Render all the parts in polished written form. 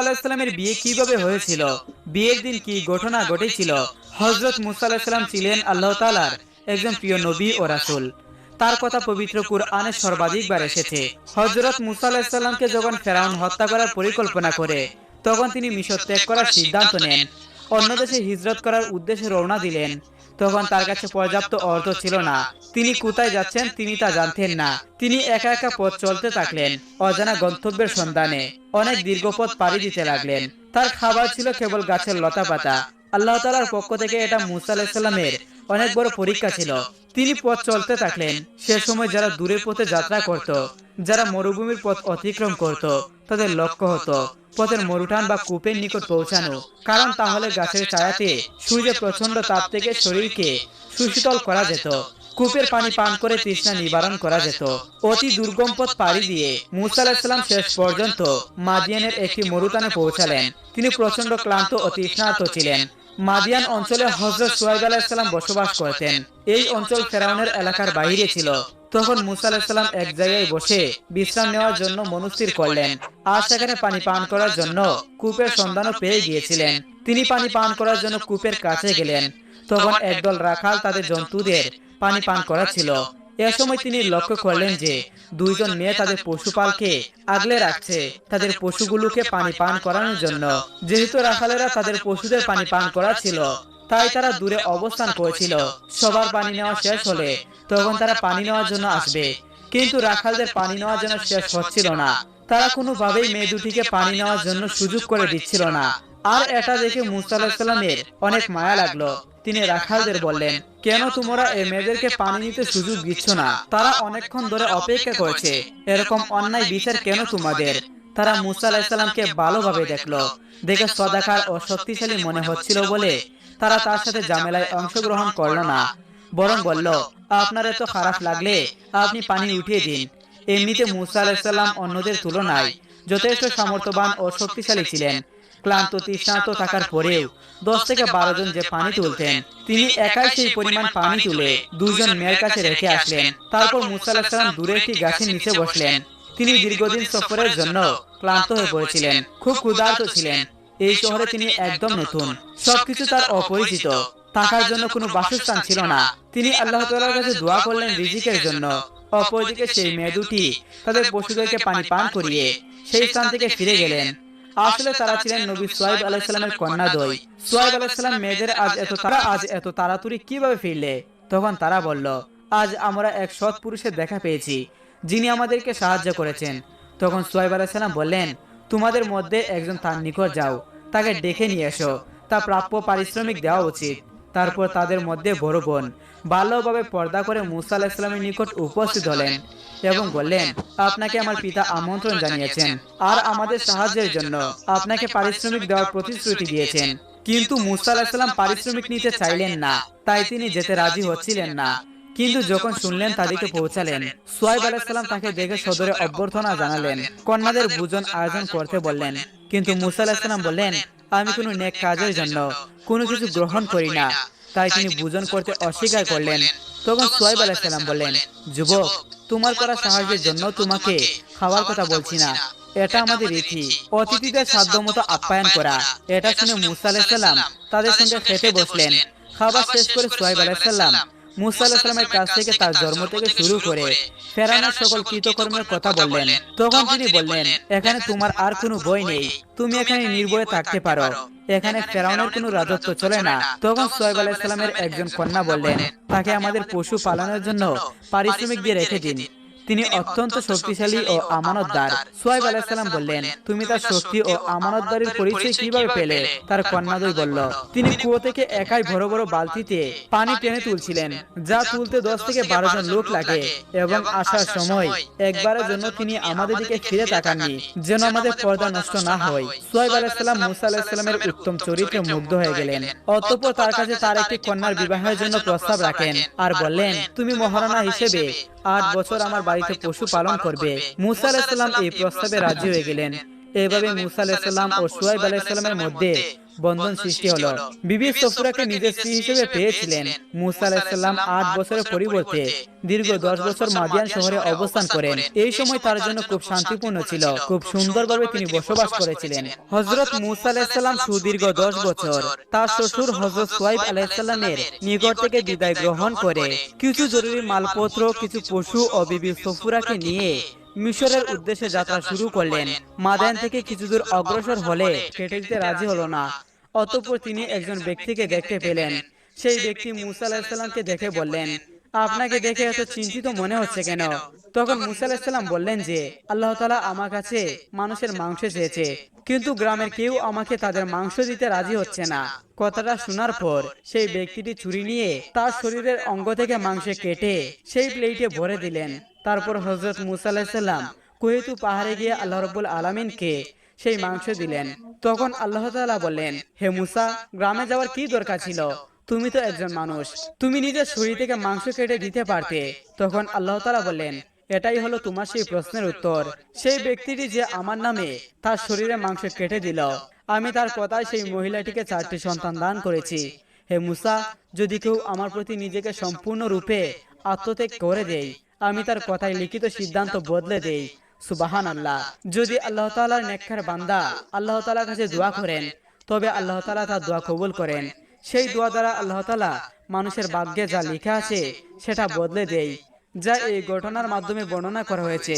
আলাইহিস সালামের বিয়ে কিভাবে হয়েছিল, বিয়ের দিন কি ঘটনা ঘটেছিল। হযরত মুসা আলাইহিস সালাম ছিলেন আল্লাহ তাআলার একজন প্রিয় নবী ও রাসূল। তার কথা পবিত্র কুরআনে সর্বাধিকবার এসেছে। হযরত মুসা আলাইহিস সালামকে যখন ফেরাউন হত্যা করার পরিকল্পনা করে, তখন তিনি মিশর ত্যাগ করার সিদ্ধান্ত নেন। অন্য দেশে হিজরত করার উদ্দেশ্যে রওনা দিলেন। তখন তার কাছে পর্যাপ্ত অর্থ ছিল না। তিনি কোথায় যাচ্ছেন তিনি তা জানতেন না। তিনি একা একা পথ চলতে থাকলেন, অজানা গন্তব্যের সন্ধানে। অনেক দীর্ঘ পথ পাড়ি দিতে লাগলেন। তার খাবার ছিল কেবল গাছের লতাপাতা। আল্লাহ তাআলার পক্ষ থেকে এটা মুসা আলাইহিস সালামের অনেক বড় পরীক্ষা ছিল। তিনি পথ চলতে থাকলেন। সে সময় যারা দূরের পথে যাত্রা করত, যারা মরুভূমির পথ অতিক্রম করত, তাদের লক্ষ্য হতো পথের মরুটান বা কূপের নিকট পৌঁছানো। কারণ তাহলে গাছের ছায়াতে সূর্যের প্রচন্ড তাপ থেকে শরীরকে সুশীতল করা যেত। কূপের পানি পান করে তৃষ্ণা নিবারণ করা যেত। অতি দুর্গম পথ পাড়ি দিয়ে মুসা আলাইহিস সালাম শেষ পর্যন্ত মাদিয়ানের একটি মরুতানে পৌঁছালেন। তিনি প্রচন্ড ক্লান্ত ও তৃষ্ণার্ত ছিলেন। মাদিয়ান অঞ্চলে হযরত শুআয়ব আলাইহিস সালাম বসবাস করতেন। এই অঞ্চল ফেরাউনের এলাকার বাইরে ছিল। তখন মুসা আলাইহিস সালাম এক জায়গায় বসে বিশ্রাম নেওয়ার জন্য মনস্থির করলেন। আর সেখানে পানি পান করার জন্য কূপের সন্ধানও পেয়ে গিয়েছিলেন। তিনি পানি পান করার জন্য কূপের কাছে গেলেন। তখন একদল রাখাল তাদের জন্তুদের পানি পান করাচ্ছিল। এ সময় তিনি লক্ষ্য করলেন যে দুইজন মেয়ে তাদের পশুপালকে আগলে রাখছে, তাদের পশুগুলোকে পানি পান করানোর জন্য। যেহেতু রাখালেরা তাদের পশুদের পানি পান করাচ্ছিল, তাই তারা দূরে অবস্থান করেছিল। সবার পানি নেওয়া শেষ হলে তখন তারা পানি নেওয়ার জন্য আসবে, কিন্তু রাখালদের পানি নেওয়ার জন্য শেষ হচ্ছিল না। তারা কোনোভাবেই মেয়ে দুটিকে পানি নেওয়ার জন্য সুযোগ করে দিচ্ছিল না। আর এটা দেখে মুসা আলাইহিস সালামের অনেক মায়া লাগলো। তিনি রাখালদের বললেন, কেন তোমরা এই মেয়েদেরকে পানি নিতে সুযোগ দিচ্ছ না? তারা অনেকক্ষণ ধরে অপেক্ষা করছে। এরকম অন্যায় বিচার কেন তোমাদের? তারা মুসা আলাইহিস সালামকে ভালোভাবে দেখলো। দেখে সদাকার ও শক্তিশালী মনে হচ্ছিল বলে তারা তার সাথে ঝামেলায় অংশগ্রহণ করলো না, বরং বলল, আপনার এত খারাপ লাগলে আপনি পানি উঠিয়ে দিন। এমনিতে মুসা আলাইহিস সালাম অন্যদের তুলনায় যথেষ্ট সামর্থ্যবান ও শক্তিশালী ছিলেন। ক্লান্ত তৃষ্ণার্ত থাকার পরেও 10 থেকে 12 জন যে পানি তুলতেন, তিনি একাই সেই পরিমাণ পানি তুলে দুজন মেয়ের কাছে রেখে আসলেন। তারপর মুসা আলাইহিস সালাম দূরে একটি গাছের নিচে বসলেন। তিনি দীর্ঘদিন সফরের জন্য ক্লান্ত হয়ে পড়েছিলেন, খুব ক্ষুধার্ত ছিলেন। এই শহরে তিনি একদম নতুন, সবকিছু তার অপরিচিত। থাকার জন্য কোনো বাসস্থান ছিল না। তিনি আল্লাহ তাআলার কাছে দোয়া করলেন রিজিকের জন্য। অপরদিকে সেই মেয়ে দুটি তাদের পশুদেরকে পানি পান করিয়ে সেই স্থান থেকে ফিরে গেলেন। আসলে তারা ছিলেন নবী শুআয়ব আলাইহিস সালামের কন্যাদ্বয়। শুআয়ব আলাইহিস সালাম মেয়েদের আজ এত তাড়াতাড়ি কিভাবে ফিরলে? তখন তারা বলল, আজ আমরা এক সৎ পুরুষের দেখা পেয়েছি, যিনি আমাদেরকে সাহায্য করেছেন। তখন শুআয়ব আলাইহিস সালাম বললেন, তোমাদের মধ্যে একজন তার নিকট যাও, তাকে ডেকে নিয়ে এসো। তা প্রাপ্য পারিশ্রমিক দেওয়া উচিত। তারপর তাদের মধ্যে বড় বোন ভালোভাবে পর্দা করে মুসা আলাইহিস সালামের নিকট উপস্থিত হলেন এবং বললেন, আপনাকে আমার পিতা আমন্ত্রণ জানিয়েছেন আর আমাদের সাহায্যের জন্য আপনাকে পারিশ্রমিক দেওয়ার প্রতিশ্রুতি দিয়েছেন। কিন্তু মুসা আলাইহিস সালাম পারিশ্রমিক নিতে চাইলেন না, তাই তিনি যেতে রাজি হচ্ছিলেন না। কিন্তু যখন শুনলেন তাদেরকে পৌঁছালেন। শুআয়ব আলাইহিস সালাম তাকে দেখে সদরে অভ্যর্থনা জানালেন, কন্যাদের ভোজন আয়োজন করতে বললেন। কিন্তু মুসা আলাইহিস সালাম বললেন, আমি কোনো নেক কাজের জন্য কোনো কিছু গ্রহণ করি না। তাই তিনি ভোজন করতে অস্বীকার করলেন। তখন শুআয়ব আলাইহিস সালাম বললেন, যুবক, তোমার করা সাহায্যের জন্য তোমাকে খাওয়ার কথা বলছি না, এটা আমাদের রীতি, অতিথিদের সাধ্যমতো আপ্যায়ন করা। এটা শুনে মুসা আলাইহিস সালাম তাদের সঙ্গে খেতে বসলেন। খাবার শেষ করে শুআয়ব আলাইহিস সালাম মুসা আলাইহিস সালামের কাছ থেকে তার জন্ম থেকে শুরু করে ফেরাউনের সকল কৃতকর্মের কথা বললেন। তখন তিনি বললেন, এখানে তোমার আর কোনো ভয় নেই, তুমি এখানে নির্ভয়ে থাকতে পারো। এখানে ফেরাউনের কোনো রাজত্ব চলে না। তখন শুআয়ব আলাইহিস সালামের একজন কন্যা বললেন, তাকে আমাদের পশু পালনের জন্য পারিশ্রমিক দিয়ে রেখে দিন। তিনি অত্যন্ত শক্তিশালী ও আমানতদার। শুআয়ব আলাইহিস সালাম বললেন, তুমি তার শক্তি ও আমানতদারির পরিচয় কিভাবে পেলে? তার কন্যাদ্বয় বলল, তিনি কুয়ো থেকে একাই বড় বড় বালতিতে পানি টেনে তুলছিলেন, যা তুলতে 10 থেকে 12 জন লোক লাগে। এবং আসার সময় একবারের জন্য তিনি আমাদের দিকে ফিরে তাকাননি, যেন আমাদের পর্দা নষ্ট না হয়। শুআয়ব আলাইহিস সালাম মুসা আলাইহিস সালামের উত্তম চরিত্রে মুগ্ধ হয়ে গেলেন। অতঃপর তার কাছে তার একটি কন্যার বিবাহের জন্য প্রস্তাব রাখেন আর বললেন, তুমি মহারানা হিসেবে 8 বছর আমার বাড়িতে পশু পালন করবে। মুসা আলাইহিস সালাম এই প্রস্তাবে রাজি হয়ে গেলেন। এভাবে মুসা আলাইহিস সালাম ও শুআয়ব আলাইহিস সালামের মধ্যে বন্ধন সৃষ্টি হলো। বিবি সফুরাকে নিজের স্ত্রী হিসেবে পেয়েছিলেন। মূসা আলাইহিস সালাম 8 বছরের পরিবর্তে দীর্ঘ 10 বছর মাদিয়ান শহরে অবস্থান করেন। এই সময় তার জন্য খুব শান্তিপূর্ণ ছিল, খুব সুন্দরভাবে তিনি বসবাস করেছিলেন। হযরত মূসা আলাইহিস সালাম সুদীর্ঘ 10 বছর তার শ্বশুর হযরত শুআয়ব আলাইহিস সালামের নিকট থেকে বিদায় গ্রহণ করে কিছু জরুরি মালপত্র, কিছু পশু ও বিবি সফুরাকে নিয়ে মিশরের উদ্দেশ্যে যাত্রা শুরু করলেন। মাদায়ান থেকে কিছু দূর অগ্রসর হলে কেটে দিতে রাজি হলো না। অতঃপর তিনি একজন ব্যক্তিকে দেখতে পেলেন। সেই ব্যক্তি মূসা আলাইহিস সালামকে দেখে বললেন, আপনাকে দেখে এত চিন্তিত মনে হচ্ছে কেন? তখন মূসা আলাইহিস সালাম বললেন যে, আল্লাহ তাআলা আমার কাছে মানুষের মাংস চেয়েছে, কিন্তু গ্রামের কেউ আমাকে তাদের মাংস দিতে রাজি হচ্ছে না। কথাটা শোনার পর সেই ব্যক্তিটি ছুরি নিয়ে তার শরীরের অঙ্গ থেকে মাংস কেটে সেই প্লেটে ভরে দিলেন। তারপর হযরত মূসা আলাইহিস সালাম কুহেতু পাহাড়ে গিয়ে আল্লাহ রাব্বুল আলামিনকে সেই মাংস দিলেন। তখন আল্লাহ তাআলা বললেন, হে মূসা, গ্রামে যাওয়ার কি দরকার ছিল? তুমি তো একজন মানুষ, তুমি নিজের শরীর থেকে মাংস কেটে দিতে পারতে। তখন আল্লাহ তাআলা বললেন, এটাই হলো তোমার সেই প্রশ্নের উত্তর। সেই ব্যক্তিটি যে আমার নামে তার শরীরে মাংস কেটে দিল, আমি তার কথায় সেই মহিলাটিকে 4টি সন্তান দান করেছি। হে মূসা, যদি কেউ আমার প্রতি নিজেকে সম্পূর্ণরূপে আত্মত্যাগ করে দেয়, আমি তার কথায় লিখিত সিদ্ধান্ত বদলে দেই। সুবহানাল্লাহ। যদি আল্লাহ তাআলার নেককার বান্দা আল্লাহ তাআলার কাছে দোয়া করেন, তবে আল্লাহ তাআলা তার দোয়া কবুল করেন। সেই দোয়া দ্বারা আল্লাহ তাআলা মানুষের ভাগ্যে যা লেখা আছে সেটা বদলে দেয়, যা এই ঘটনার মাধ্যমে বর্ণনা করা হয়েছে।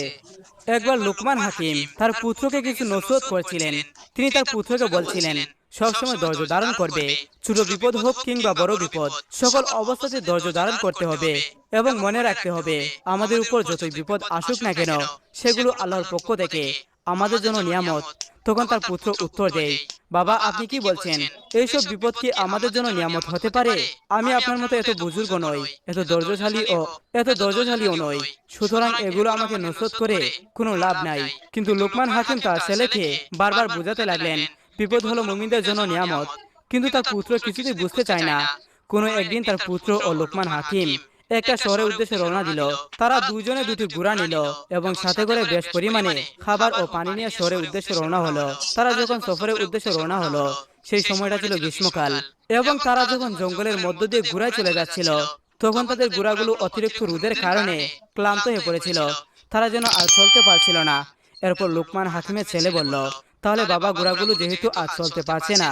একবার লোকমান হাকিম তার পুত্রকে কিছু নসিহত করছিলেন। তিনি তার পুত্রকে বলছিলেন, সবসময় ধৈর্য ধারণ করবে। ছোট বিপদ হোক কিংবা বড় বিপদ, সকল অবস্থাতে ধৈর্য ধারণ করতে হবে এবং মনে রাখতে হবে, আমাদের উপর যতই বিপদ আসুক না কেন, সেগুলো আল্লাহর পক্ষ থেকে আমাদের জন্য নিয়ামত। তখন তার পুত্র উত্তর দেয়, বাবা, আপনি কি বলছেন? এইসব বিপদ কি আমাদের জন্য নিয়ামত হতে পারে? আমি আপনার মতো এত বুজুর্গ নই, এত ধৈর্যশালীও নই, সুতরাং এগুলো আমাকে নসিহত করে কোনো লাভ নাই। কিন্তু লোকমান হাকিম তার ছেলেকে বারবার বোঝাতে লাগলেন, বিপদ হলো মুমিনদের জন্য নিয়ামত। কিন্তু তার পুত্র কিছুতেই বুঝতে চায় না। কোনো একদিন তার পুত্র ও লোকমান হাকিম একটা শহরের উদ্দেশ্যে রওনা দিল। তারা দুজনে দুটি ঘোড়া নিল এবং সাথে করে বেশ পরিমাণে খাবার ও পানি নিয়ে শহরের উদ্দেশ্যে রওনা হলো। তারা যখন সফরের উদ্দেশ্যে রওনা হলো, সেই সময়টা ছিল গ্রীষ্মকাল এবং তারা যখন জঙ্গলের মধ্য দিয়ে ঘোড়ায় চলে যাচ্ছিল, তখন তাদের ঘোড়াগুলো অতিরিক্ত রোদের কারণে ক্লান্ত হয়ে পড়েছিল। তারা যেন আর চলতে পারছিল না। এরপর লোকমান হাকিমের ছেলে বলল, তাহলে বাবা, ঘোড়াগুলো যেহেতু আর চলতে পারছে না,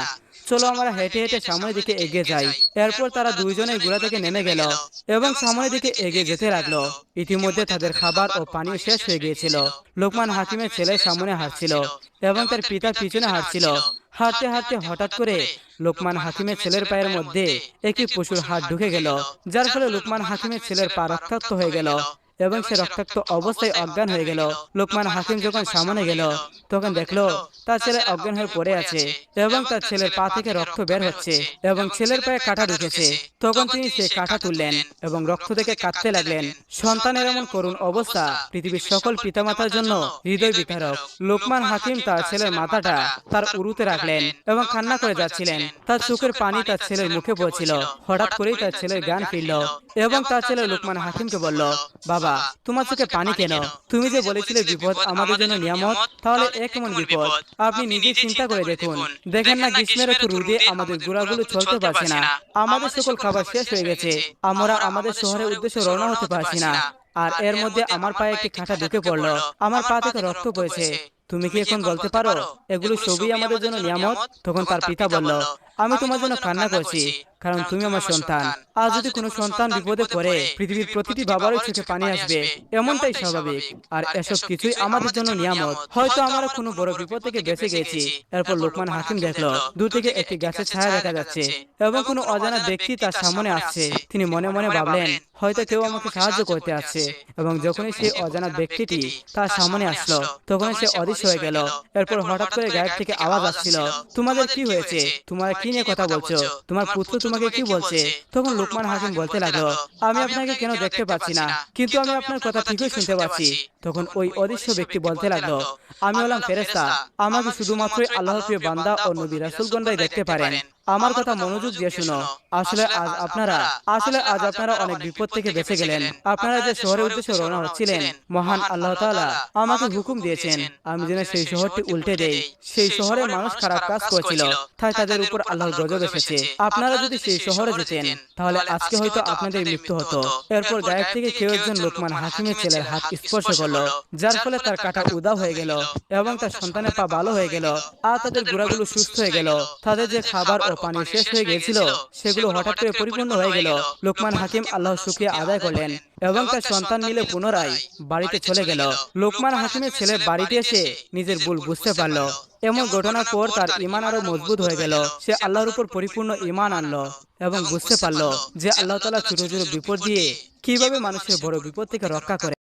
চলো আমরা হেঁটে হেঁটে সামনের দিকে এগিয়ে যাই। এরপর তারা দুইজনে ঘোড়া থেকে নেমে গেল এবং সামনের দিকে এগিয়ে যেতে লাগলো। ইতিমধ্যে তাদের খাবার ও পানীয় শেষ হয়ে গিয়েছিল। লোকমান হাকিমের ছেলে সামনে হাঁটছিল এবং তার পিতা পিছনে হাঁটছিল। হাঁটতে হাঁটতে হঠাৎ করে লোকমান হাকিমের ছেলের পায়ের মধ্যে একটি পশুর হাত ঢুকে গেল, যার ফলে লোকমান হাকিমের ছেলের পা রক্তাক্ত হয়ে গেল এবং সে রক্তাক্ত অবস্থায় অজ্ঞান হয়ে গেল। লোকমান হাকিম যখন সামনে গেল, তখন দেখলো তার ছেলে অজ্ঞান হয়ে পড়ে আছে এবং তার ছেলের পা থেকে রক্ত বের হচ্ছে এবং ছেলের পায়ে কাঁটা ঢুকেছে। তখন তিনি সেই কাঁটা তুললেন এবং রক্ত থেকে কাঁদতে লাগলেন। সন্তানের এমন করুণ অবস্থা পৃথিবীর সকল পিতামাতার জন্য হৃদয় বিতারক। লোকমান হাকিম তার ছেলের মাথাটা তার উরুতে রাখলেন এবং কান্না করে যাচ্ছিলেন। তার চোখের পানি তার ছেলের মুখে পড়ছিল। হঠাৎ করেই তার ছেলের জ্ঞান ফিরল এবং তার ছেলে লোকমান হাকিমকে বলল, বাবা, তোমার চোখে পানি কেন? তুমি যে বলেছিলে বিপদ আমাদের জন্য নিয়ামত, তাহলে এ কেমন বিপদ? আপনি নিজে চিন্তা করে দেখুন। দেখেন না, গ্রীষ্মের এত রোদে আমাদের ঘোড়াগুলো চলতে পারছে না, আমাদের সকল খাবার শেষ হয়ে গেছে, আমরা আমাদের শহরের উদ্দেশ্যে রওনা হতে পারছি না। আর এর মধ্যে আমার পায়ে একটি কাঁটা ঢুকে পড়লো, আমার পা থেকে রক্ত পড়েছে। তুমি কি এখন বলতে পারো এগুলো সবই আমাদের জন্য নিয়ামত? তখন তার পিতা বলল, আমি তোমার জন্য কান্না করছি, কারণ তুমি আমার সন্তান। আর যদি কোনো সন্তান বিপদে পড়ে, পৃথিবীর প্রতিটি বাবারই চোখে পানি আসবে, এমনটাই স্বাভাবিক। আর এসব কিছুই আমাদের জন্য নিয়ামত। হয়তো আমরা কোনো বড় বিপদ থেকে বেঁচে গেছি। এরপর লোকমান হাকিম দেখলো দূর থেকে একটি গাছের ছায়া দেখা যাচ্ছে এবং কোনো অজানা ব্যক্তি তার সামনে আসছে। তিনি মনে মনে ভাবলেন, হয়তো কেউ আমাকে সাহায্য করতে আসছে। এবং যখনই সেই অজানা ব্যক্তিটি তার সামনে আসলো, তখনই সে অদৃশ্য হয়ে গেল। এরপর হঠাৎ করে গায়েব থেকে আওয়াজ আসছিল, তোমাদের কি হয়েছে? তোমরা কি নিয়ে কথা বলছো? তোমার পুত্র তোমাকে কি বলছে? তখন লোকমান হাকিম বলতে লাগলো, আমি আপনাকে কেন দেখতে পাচ্ছি না, কিন্তু আমি আপনার কথা ঠিকই শুনতে পাচ্ছি। তখন ওই অদৃশ্য ব্যক্তি বলতে লাগলো, আমি হলাম ফেরেশতা, আমাকে শুধুমাত্রই আল্লাহর প্রিয় বান্দা ও নবী রাসূলগণরাই দেখতে পারেন। আমার কথা মনোযোগ দিয়ে শুনো। আসলে আজ আপনারা অনেক বিপদ থেকে বেঁচে গেলেন। আপনারা যে শহরের উদ্দেশ্যে রওনা হচ্ছিলেন, মহান আল্লাহ তাআলা আমাকে হুকুম দিয়েছেন আমি যেন সেই শহরটি উল্টে দেই। সেই শহরে মানুষ খারাপ কাজ করেছিল, তাই তাদের উপর আল্লাহর গজব এসেছে। আপনারা যদি সেই শহরে যেতেন, তাহলে আজকে হয়তো আপনাদের মৃত্যু হতো। এরপর গায়েব থেকে কেউ একজন লোকমান হাকিমের ছেলের হাত স্পর্শ করলো, যার ফলে তার কাঁটা উধাও হয়ে গেল এবং তার সন্তানের পা ভালো হয়ে গেল আর তাদের গোড়াগুলো সুস্থ হয়ে গেল। তাদের যে খাবার ও পানি শেষ হয়ে গিয়েছিল সেগুলো হঠাৎ করে পরিপূর্ণ হয়ে গেল। লোকমান হাকিম আল্লাহর শুকরিয়া আদায় করলেন এবং তার সন্তান মিলে পুনরায় বাড়িতে চলে গেল। লোকমান হাকিমের ছেলে বাড়িতে এসে নিজের ভুল বুঝতে পারল। এমন ঘটনার পর তার ঈমান আরো মজবুত হয়ে গেল। সে আল্লাহর উপর পরিপূর্ণ ঈমান আনলো এবং বুঝতে পারল যে আল্লাহ তাআলা ছোট ছোট বিপদ দিয়ে কিভাবে মানুষের বড় বিপদ থেকে রক্ষা করে।